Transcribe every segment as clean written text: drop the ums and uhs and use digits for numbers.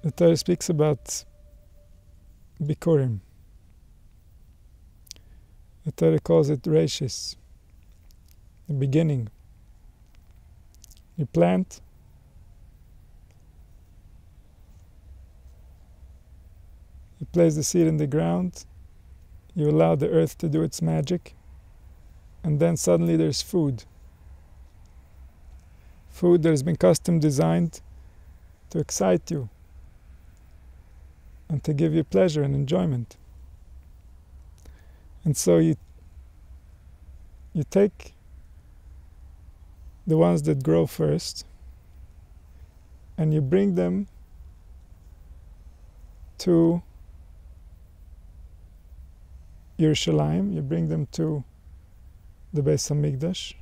The Torah speaks about Bikurim. The Torah calls it Reshis, the beginning. You plant, you place the seed in the ground, you allow the earth to do its magic, and then suddenly there's food. Food that has been custom designed to excite you and to give you pleasure and enjoyment. And so you take the ones that grow first and you bring them to Yerushalayim, you bring them to the Beis Hamikdash,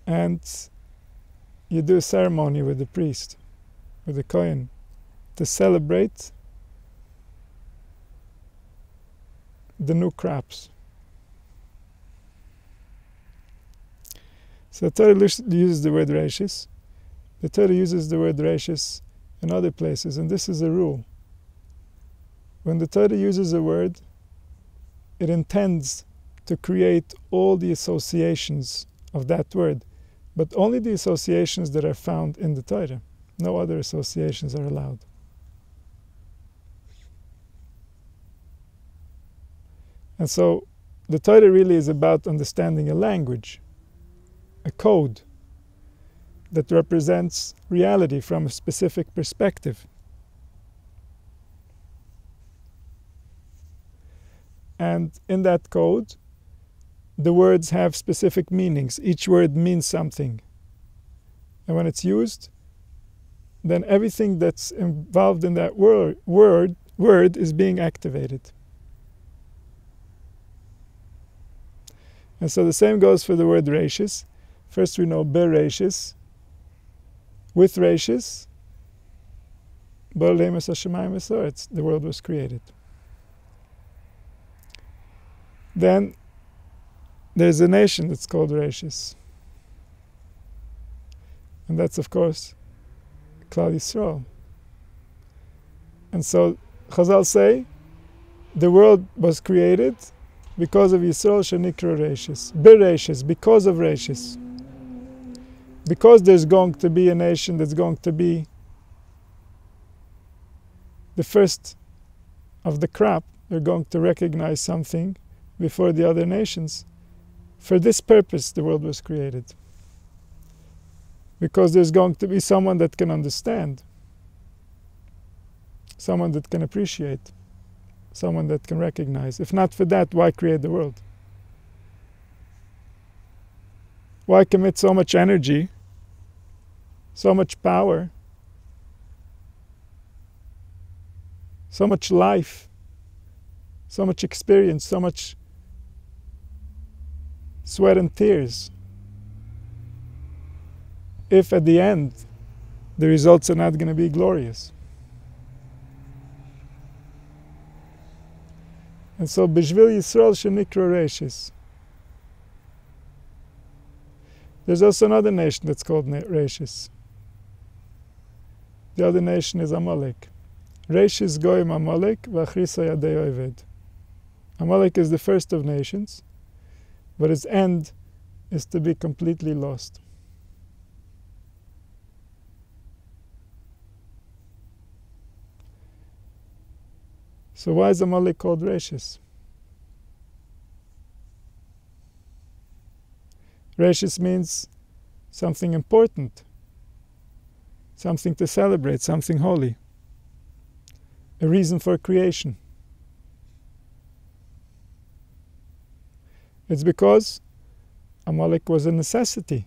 and you do a ceremony with the priest, with the Kohen, to celebrate the new crops. So the Torah uses the word Reshis. The Torah uses the word Reshis in other places, and this is a rule. When the Torah uses a word, it intends to create all the associations of that word, but only the associations that are found in the Torah. No other associations are allowed. And so the Torah really is about understanding a language, a code that represents reality from a specific perspective. And in that code, the words have specific meanings. Each word means something. And when it's used, then everything that's involved in that word is being activated. And so the same goes for the word Reshis. First we know Bereshis. With Reshis, the world was created. Then there's a nation that's called Reshis. And that's, of course, Klal Yisrael. And so Chazal say, the world was created because of Yisrael shenikra Reshis. Bereshis, because of Reshis. Because there's going to be a nation that's going to be the first of the crop, they're going to recognize something before the other nations. For this purpose the world was created. Because there's going to be someone that can understand, someone that can appreciate, someone that can recognize. If not for that, why create the world? Why commit so much energy, so much power, so much life, so much experience, so much sweat and tears, if at the end the results are not going to be glorious? And so, Bishvil Yisrael shenikra Reshis. There's also another nation that's called Reshis. The other nation is Amalek. Reshis goyim Amalek v'achrisa yadei oved. Amalek is the first of nations, but its end is to be completely lost. So why is Amalek called Reshis? Reshis means something important, something to celebrate, something holy, a reason for creation. It's because Amalek was a necessity.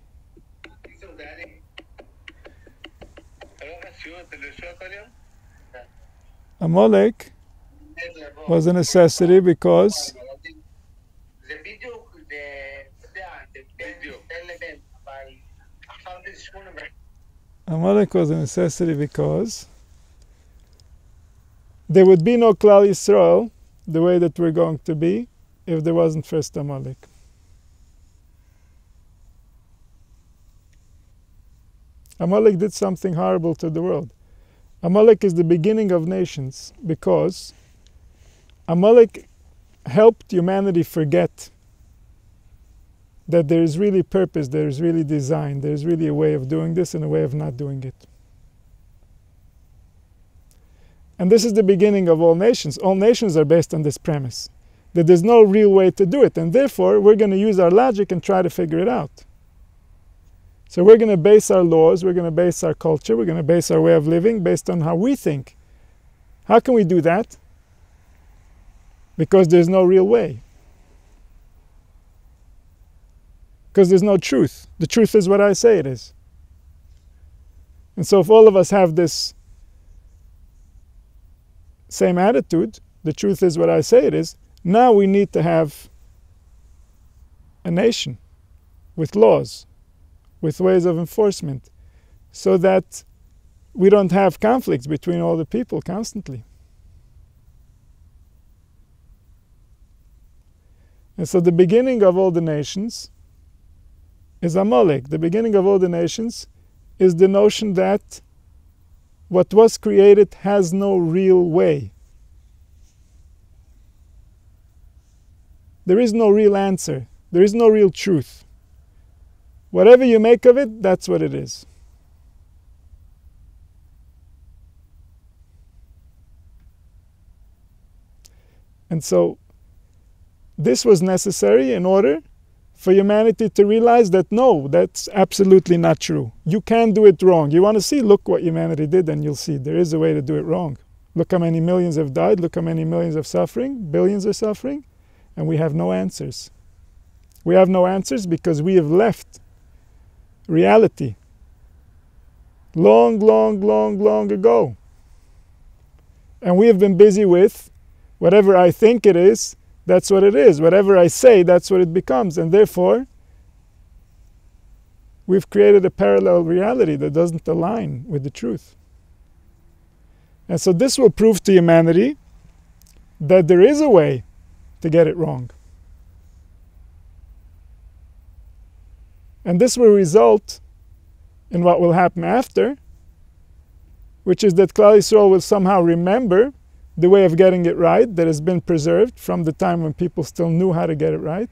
Amalek was a necessity because there would be no Klal Yisrael the way that we're going to be if there wasn't first Amalek. Amalek did something horrible to the world. Amalek is the beginning of nations because Amalek helped humanity forget that there is really purpose, there is really design, there is really a way of doing this and a way of not doing it. And this is the beginning of all nations. All nations are based on this premise, that there's no real way to do it, and therefore we're going to use our logic and try to figure it out. So we're going to base our laws, we're going to base our culture, we're going to base our way of living based on how we think. How can we do that? Because there's no real way. Because there's no truth. The truth is what I say it is. And so if all of us have this same attitude, the truth is what I say it is, now we need to have a nation with laws, with ways of enforcement, so that we don't have conflicts between all the people constantly. And so the beginning of all the nations is Amalek. The beginning of all the nations is the notion that what was created has no real way. There is no real answer. There is no real truth. Whatever you make of it, that's what it is. And so this was necessary in order for humanity to realize that no, that's absolutely not true. You can do it wrong. You want to see? Look what humanity did and you'll see there is a way to do it wrong. Look how many millions have died. Look how many millions are suffering. Billions are suffering. And we have no answers. We have no answers because we have left reality long ago. And we have been busy with whatever I think it is, that's what it is. Whatever I say, that's what it becomes. And therefore, we've created a parallel reality that doesn't align with the truth. And so this will prove to humanity that there is a way to get it wrong. And this will result in what will happen after, which is that Klal Yisrael will somehow remember the way of getting it right that has been preserved from the time when people still knew how to get it right.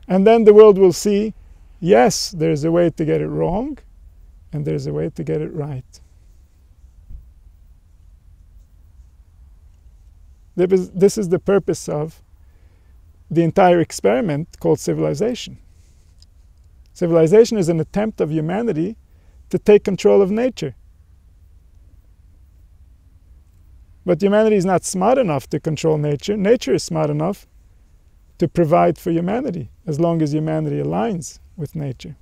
And then the world will see, yes, there's a way to get it wrong, and there's a way to get it right. This is the purpose of the entire experiment called civilization. Civilization is an attempt of humanity to take control of nature. But humanity is not smart enough to control nature. Nature is smart enough to provide for humanity, as long as humanity aligns with nature.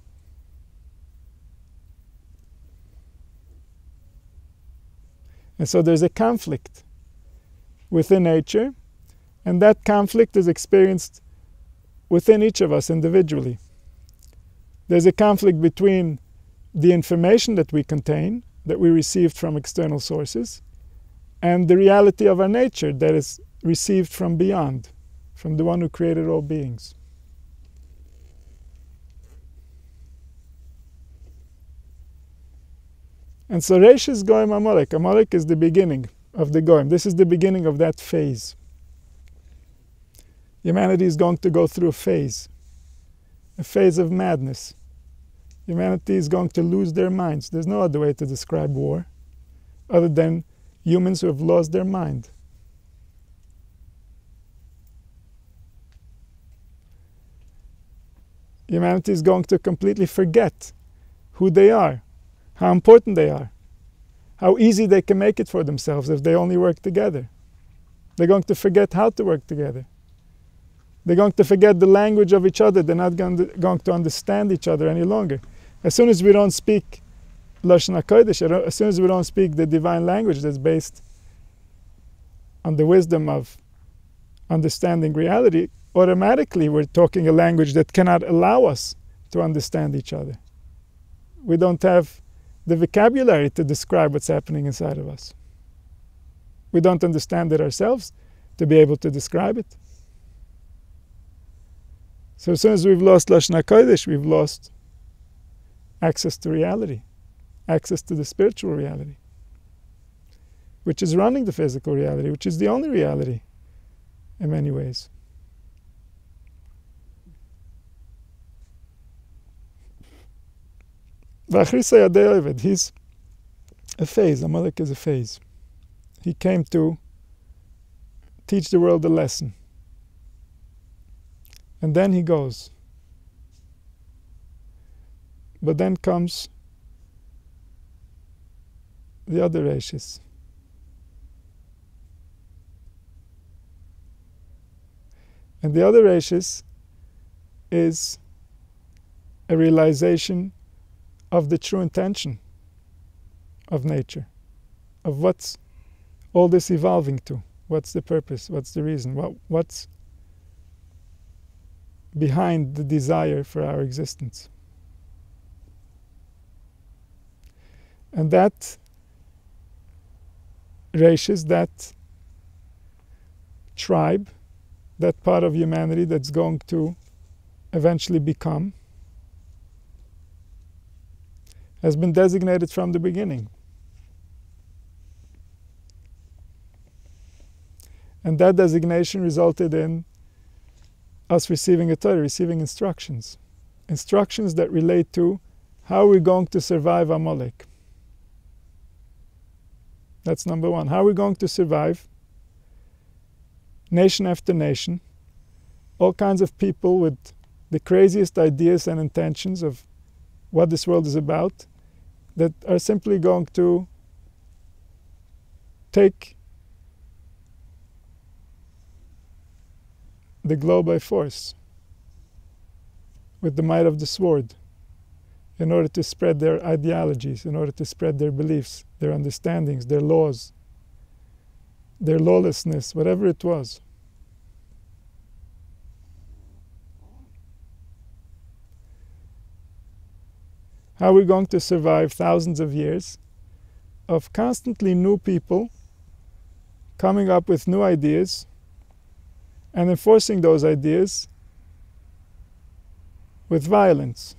And so there's a conflict within nature, and that conflict is experienced within each of us individually. There's a conflict between the information that we contain, that we received from external sources, and the reality of our nature that is received from beyond, from the one who created all beings. And so Reish is Goyim Amalek. Amalek is the beginning of the Goyim. This is the beginning of that phase. Humanity is going to go through a phase of madness. Humanity is going to lose their minds. There's no other way to describe war other than humans who have lost their mind. Humanity is going to completely forget who they are, how important they are, how easy they can make it for themselves if they only work together. They're going to forget how to work together. They're going to forget the language of each other. They're not going to understand each other any longer. As soon as we don't speak Lashon HaKodesh, as soon as we don't speak the divine language that's based on the wisdom of understanding reality, automatically we're talking a language that cannot allow us to understand each other. We don't have the vocabulary to describe what's happening inside of us. We don't understand it ourselves to be able to describe it. So as soon as we've lost Lashon HaKodesh, we've lost access to reality, access to the spiritual reality, which is running the physical reality, which is the only reality in many ways. He's a phase. Amalek is a phase. He came to teach the world a lesson. And then he goes. But then comes the other Reishis. And the other Reishis is a realization of the true intention of nature, of what's all this evolving to. What's the purpose? What's the reason? What's behind the desire for our existence? And that Reishis, that tribe, that part of humanity that's going to eventually become, has been designated from the beginning. And that designation resulted in us receiving a Torah, receiving instructions. Instructions that relate to how we're going to survive Amalek. That's number one. How are we going to survive? Nation after nation, all kinds of people with the craziest ideas and intentions of what this world is about, that are simply going to take the globe by force with the might of the sword in order to spread their ideologies, in order to spread their beliefs, their understandings, their laws, their lawlessness, whatever it was. How are we going to survive thousands of years of constantly new people coming up with new ideas and enforcing those ideas with violence?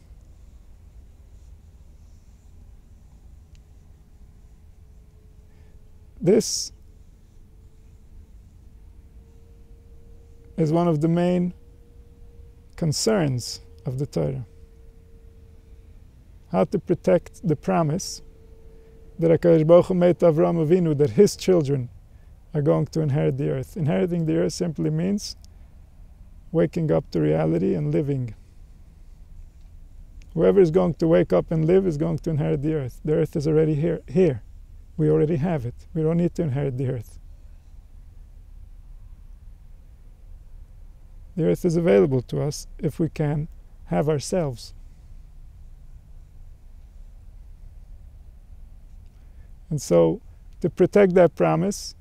This is one of the main concerns of the Torah. How to protect the promise that HaKadosh Baruch Hu made to Avraham Avinu, that his children are going to inherit the earth. Inheriting the earth simply means waking up to reality and living. Whoever is going to wake up and live is going to inherit the earth. The earth is already here. We already have it. We don't need to inherit the earth. The earth is available to us if we can have ourselves. And so, to protect that promise,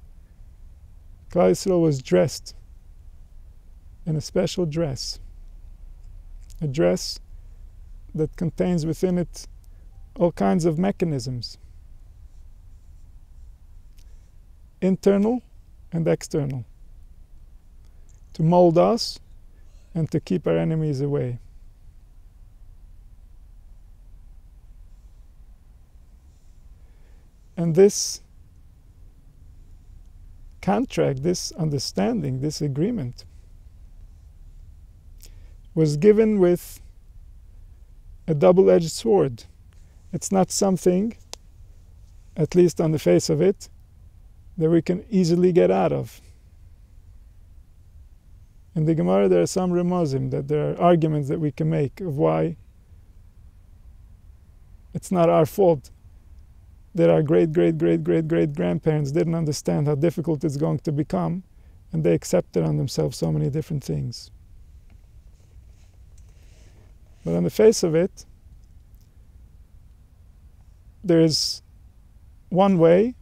Klal Yisrael was dressed in a special dress. A dress that contains within it all kinds of mechanisms. Internal and external. To mold us and to keep our enemies away. And this contract, this understanding, this agreement was given with a double-edged sword. It's not something, at least on the face of it, that we can easily get out of. In the Gemara there are some remozim, that there are arguments that we can make of why it's not our fault that our great-great-great-great-great-grandparents didn't understand how difficult it's going to become, and they accepted on themselves so many different things. But on the face of it, there is one way,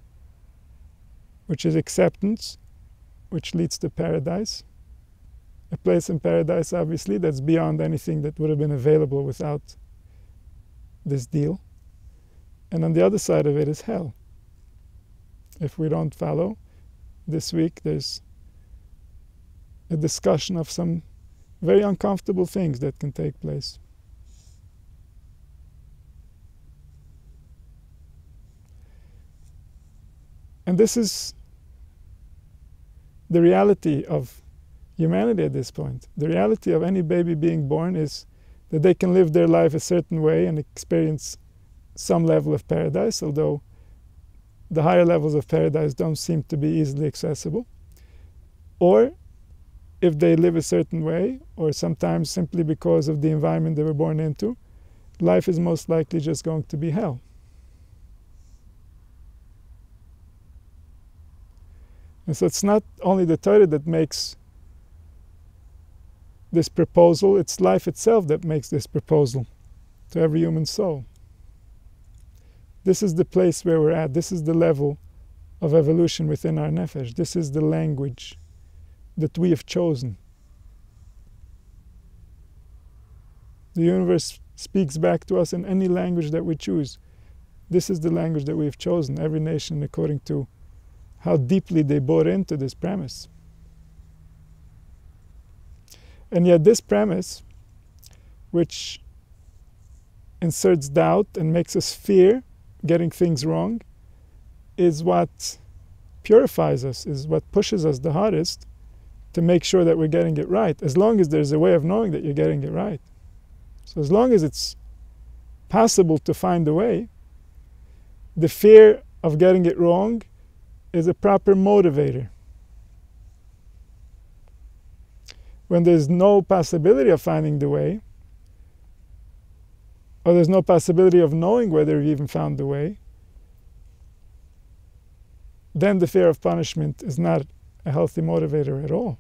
which is acceptance, which leads to paradise. A place in paradise, obviously, that's beyond anything that would have been available without this deal. And on the other side of it is hell. If we don't follow, this week there's a discussion of some very uncomfortable things that can take place. And this is the reality of humanity at this point. The reality of any baby being born is that they can live their life a certain way and experience some level of paradise, although the higher levels of paradise don't seem to be easily accessible. Or if they live a certain way, or sometimes simply because of the environment they were born into, life is most likely just going to be hell. And so it's not only the Torah that makes this proposal, it's life itself that makes this proposal to every human soul. This is the place where we're at. This is the level of evolution within our nefesh. This is the language that we have chosen. The universe speaks back to us in any language that we choose. This is the language that we have chosen, every nation according to how deeply they bought into this premise. And yet this premise, which inserts doubt and makes us fear getting things wrong, is what purifies us, is what pushes us the hardest to make sure that we're getting it right, as long as there's a way of knowing that you're getting it right. So as long as it's possible to find a way, the fear of getting it wrong is a proper motivator. When there's no possibility of finding the way, or there's no possibility of knowing whether you've even found the way, then the fear of punishment is not a healthy motivator at all.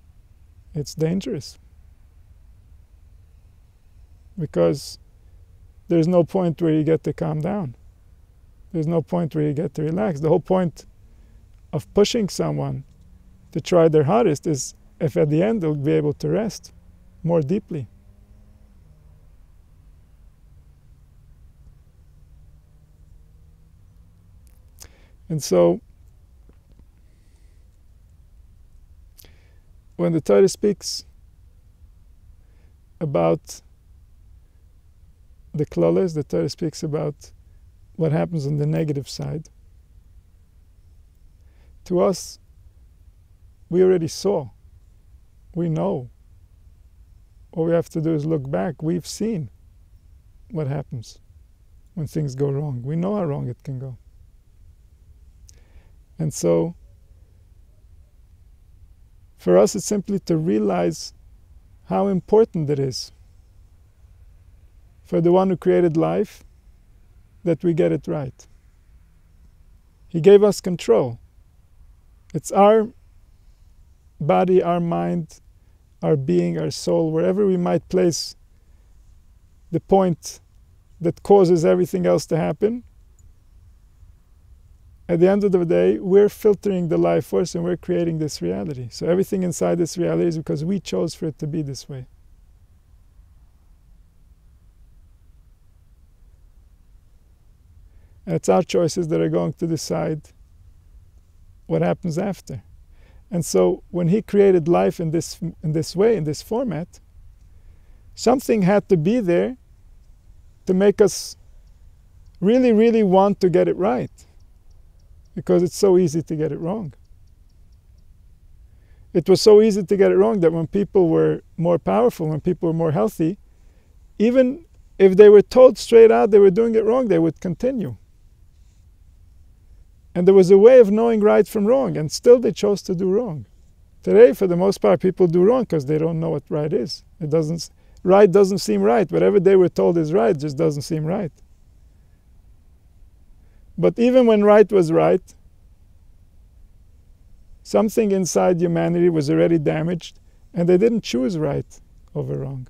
It's dangerous. Because there's no point where you get to calm down. There's no point where you get to relax. The whole point of pushing someone to try their hardest is if at the end they'll be able to rest more deeply. And so, when the Torah speaks about the klalos, the Torah speaks about what happens on the negative side. To us, we already saw. We know. All we have to do is look back. We've seen what happens when things go wrong. We know how wrong it can go. And so, for us, it's simply to realize how important it is for the one who created life that we get it right. He gave us control. It's our body, our mind, our being, our soul, wherever we might place the point that causes everything else to happen. At the end of the day, we're filtering the life force and we're creating this reality. So everything inside this reality is because we chose for it to be this way. And it's our choices that are going to decide what happens after. And so when he created life in this way, in this format, something had to be there to make us really, really want to get it right. Because it's so easy to get it wrong. It was so easy to get it wrong that when people were more powerful, when people were more healthy, even if they were told straight out they were doing it wrong, they would continue. And there was a way of knowing right from wrong, and still they chose to do wrong. Today, for the most part, people do wrong because they don't know what right is. Right doesn't seem right. Whatever they were told is right just doesn't seem right. But even when right was right, something inside humanity was already damaged, and they didn't choose right over wrong.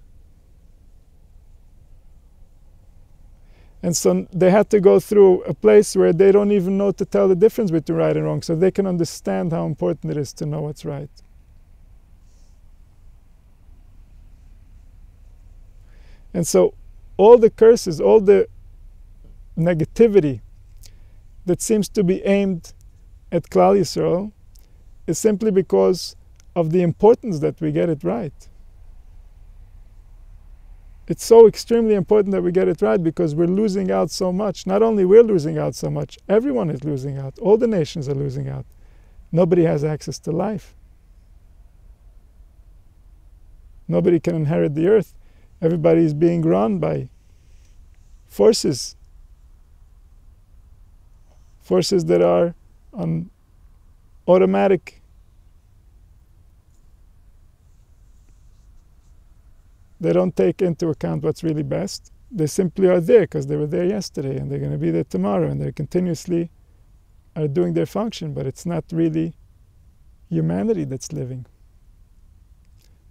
And so they had to go through a place where they don't even know to tell the difference between right and wrong, so they can understand how important it is to know what's right. And so all the curses, all the negativity that seems to be aimed at Klal Yisrael is simply because of the importance that we get it right. it's so extremely important that we get it right, because we're losing out so much. Not only we're losing out so much, everyone is losing out. All the nations are losing out. Nobody has access to life. Nobody can inherit the earth. Everybody is being run by forces that are on automatic. They don't take into account what's really best. They simply are there because they were there yesterday, and they're going to be there tomorrow, and they continuously are doing their function, but it's not really humanity that's living.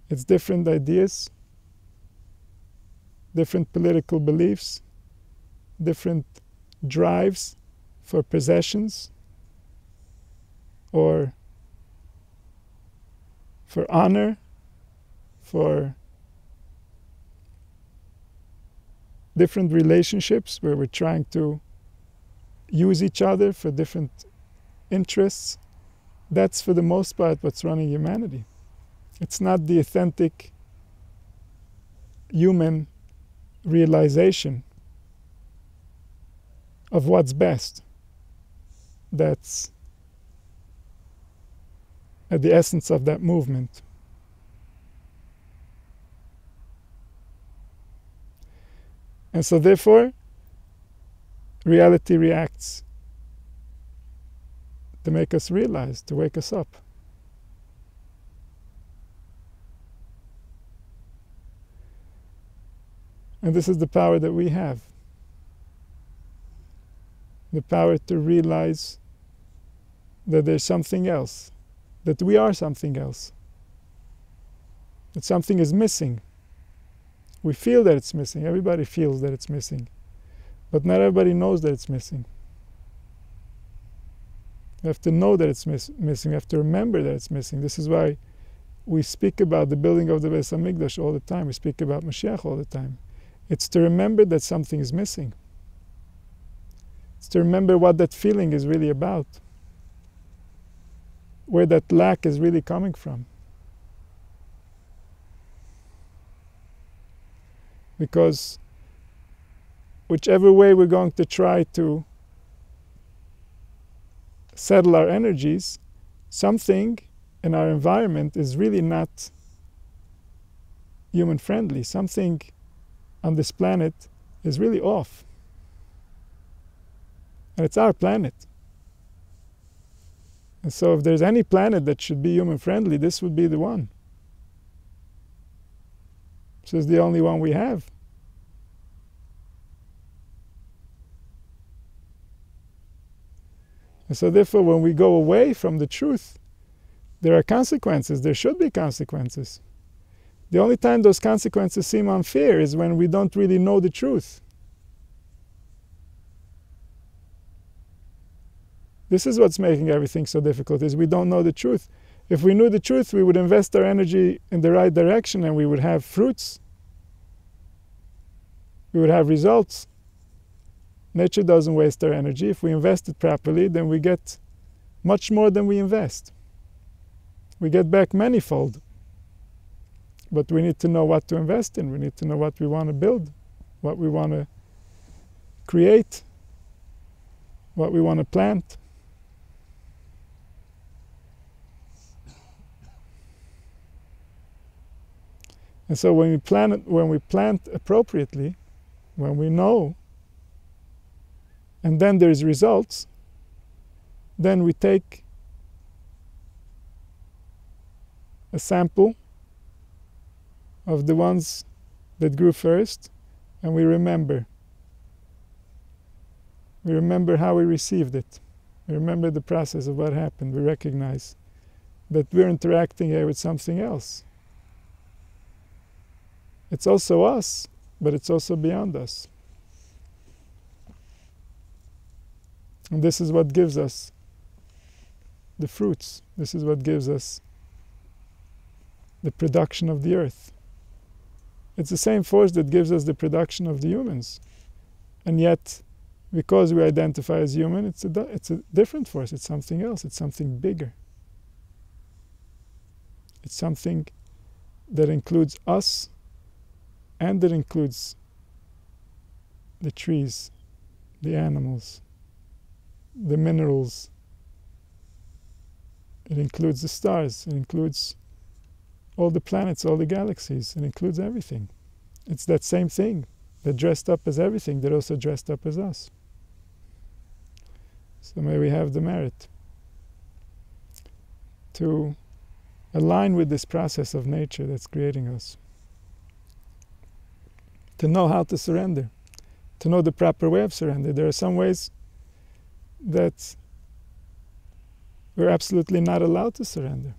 It's different ideas, different political beliefs, different drives for possessions or for honor, for different relationships where we're trying to use each other for different interests. That's for the most part what's running humanity. It's not the authentic human realization of what's best that's at the essence of that movement. And so therefore, reality reacts to make us realize, to wake us up. And this is the power that we have. The power to realize that there's something else, that we are something else, that something is missing. We feel that it's missing. Everybody feels that it's missing. But not everybody knows that it's missing. You have to know that it's missing. You have to remember that it's missing. This is why we speak about the building of the Beis HaMikdash all the time. We speak about Mashiach all the time. It's to remember that something is missing. It's to remember what that feeling is really about, where that lack is really coming from. Because whichever way we're going to try to settle our energies, something in our environment is really not human friendly. Something on this planet is really off. And it's our planet. And so if there's any planet that should be human friendly, this would be the one. This is the only one we have. And so therefore, when we go away from the truth, there are consequences. There should be consequences. The only time those consequences seem unfair is when we don't really know the truth. This is what's making everything so difficult, is we don't know the truth. If we knew the truth, we would invest our energy in the right direction and we would have fruits. We would have results. Nature doesn't waste our energy. If we invest it properly, then we get much more than we invest. We get back manifold. But we need to know what to invest in. We need to know what we want to build, what we want to create, what we want to plant. And so when we plant appropriately, when we know, and then there's results, then we take a sample of the ones that grew first, and we remember. We remember how we received it. We remember the process of what happened. We recognize that we're interacting here with something else. It's also us, but it's also beyond us. And this is what gives us the fruits. This is what gives us the production of the earth. It's the same force that gives us the production of the humans. And yet, because we identify as human, it's a different force. It's something else. It's something bigger. It's something that includes us and it includes the trees, the animals, the minerals. It includes the stars. It includes all the planets, all the galaxies. It includes everything. It's that same thing that dressed up as everything, that also dressed up as us. So may we have the merit to align with this process of nature that's creating us. To know how to surrender. To know the proper way of surrender. There are some ways that we're absolutely not allowed to surrender.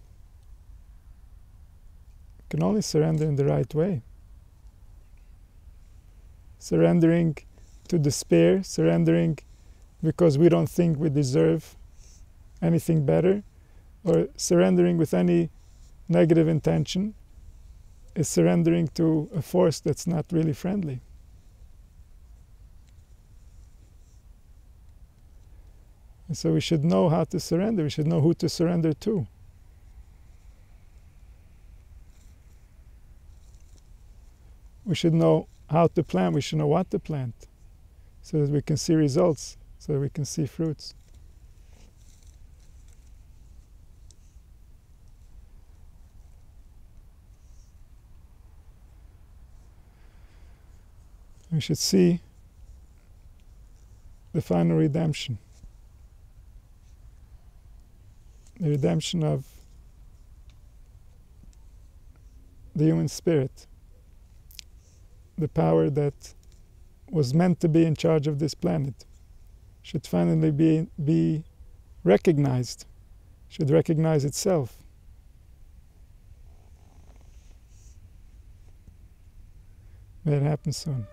We can only surrender in the right way. Surrendering to despair, surrendering because we don't think we deserve anything better, or surrendering with any negative intention, is surrendering to a force that's not really friendly. And so we should know how to surrender. We should know who to surrender to. We should know how to plant. We should know what to plant, so that we can see results, so that we can see fruits. We should see the final redemption. The redemption of the human spirit. The power that was meant to be in charge of this planet should finally be recognized, should recognize itself. May it happen soon.